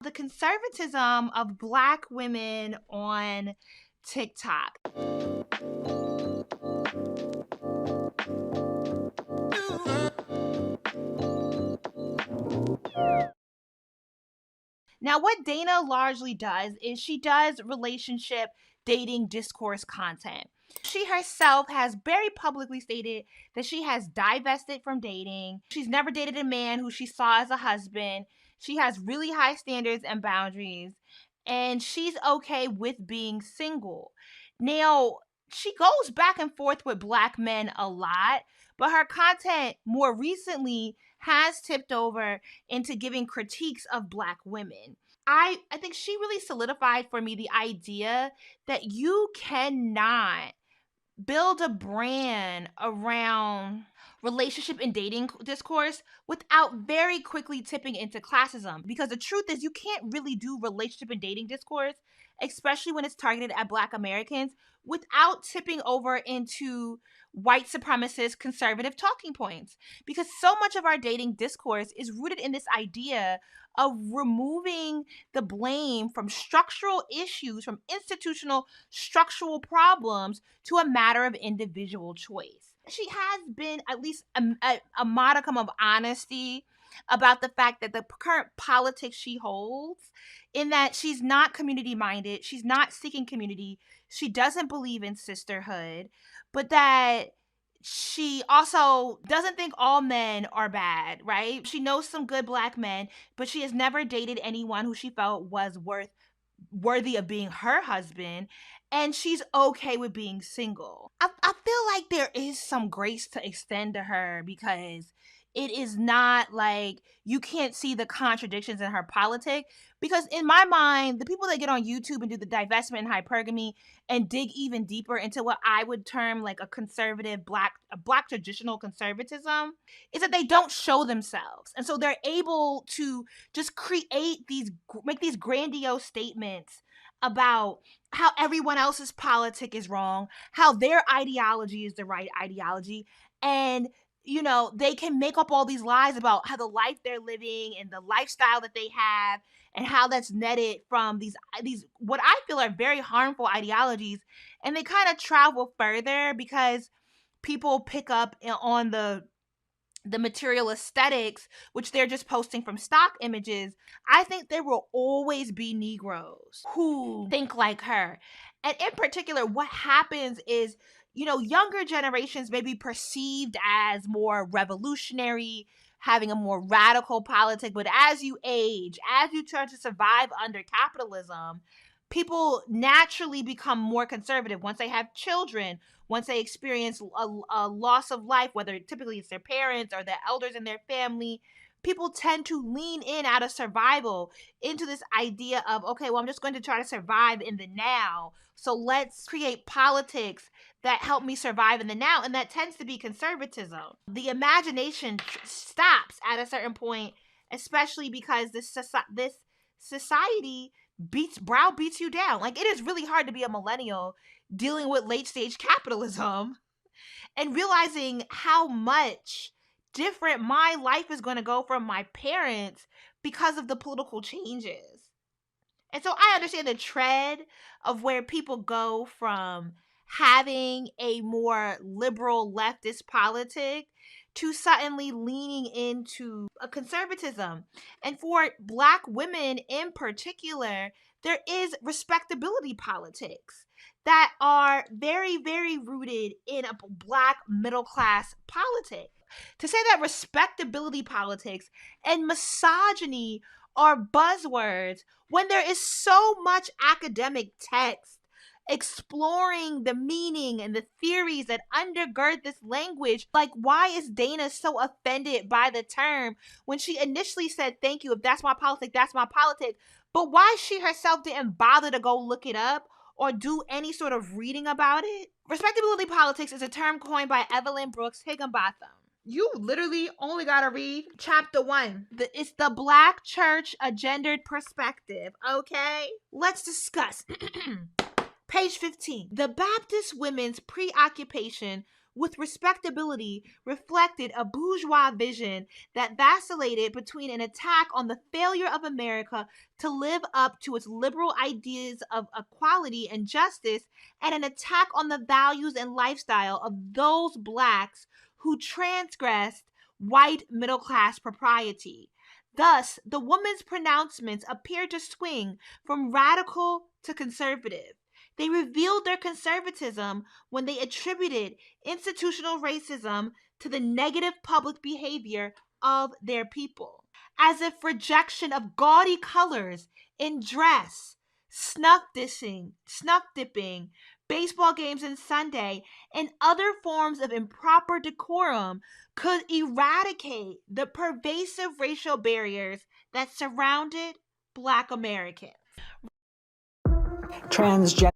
The conservatism of Black women on TikTok. Now, what Dana largely does is she does relationship dating discourse content. She herself has very publicly stated that she has divested from dating. She's never dated a man who she saw as a husband. She has really high standards and boundaries, and she's okay with being single. Now, she goes back and forth with Black men a lot, but her content more recently has tipped over into giving critiques of Black women. I think she really solidified for me the idea that you cannot build a brand around relationship and dating discourse without very quickly tipping into classism. Because the truth is, you can't really do relationship and dating discourse, especially when it's targeted at Black Americans, without tipping over into white supremacist conservative talking points. Because so much of our dating discourse is rooted in this idea of removing the blame from structural issues, from institutional structural problems, to a matter of individual choice. She has been at least a modicum of honesty about the fact that the current politics she holds, in that she's not community minded, she's not seeking community, she doesn't believe in sisterhood, but that she also doesn't think all men are bad, right? She knows some good Black men, but she has never dated anyone who she felt was worthy of being her husband, and she's okay with being single. I feel like there is some grace to extend to her, because it is not like you can't see the contradictions in her politic. Because in my mind, the people that get on YouTube and do the divestment and hypergamy and dig even deeper into what I would term like a conservative a black traditional conservatism, is that they don't show themselves. And so they're able to just make these grandiose statements about how everyone else's politic is wrong, how their ideology is the right ideology, and they can make up all these lies about how the life they're living and the lifestyle that they have, and how that's netted from these what I feel are very harmful ideologies. And they kind of travel further because people pick up on the material aesthetics, which they're just posting from stock images. I think there will always be Negroes who think like her. And in particular, what happens is, younger generations may be perceived as more revolutionary, having a more radical politic, but as you age, as you try to survive under capitalism, people naturally become more conservative once they have children, once they experience a loss of life, whether typically it's their parents or the elders in their family. People tend to lean in out of survival into this idea of, okay, well, I'm just going to try to survive in the now. So let's create politics that help me survive in the now. And that tends to be conservatism. The imagination stops at a certain point, especially because this society browbeats you down. Like, it is really hard to be a millennial dealing with late stage capitalism and realizing how much different my life is going to go from my parents because of the political changes. And so I understand the tread of where people go from having a more liberal leftist politic to suddenly leaning into a conservatism. And for Black women in particular, there is respectability politics that are very, very rooted in a Black middle class politic. To say that respectability politics and misogyny are buzzwords when there is so much academic text exploring the meaning and the theories that undergird this language. Like, why is Dana so offended by the term when she initially said, thank you, if that's my politic, that's my politic? But why she herself didn't bother to go look it up or do any sort of reading about it? Respectability politics is a term coined by Evelyn Brooks Higginbotham. You literally only gotta read chapter 1. It's the Black Church, a Gendered Perspective, okay? Let's discuss. Page 15. The Baptist women's preoccupation with respectability reflected a bourgeois vision that vacillated between an attack on the failure of America to live up to its liberal ideas of equality and justice, and an attack on the values and lifestyle of those blacks who transgressed white middle class propriety. Thus, the woman's pronouncements appeared to swing from radical to conservative. They revealed their conservatism when they attributed institutional racism to the negative public behavior of their people, as if rejection of gaudy colors in dress, snuff dipping, baseball games on Sunday, and other forms of improper decorum could eradicate the pervasive racial barriers that surrounded Black Americans. Transgender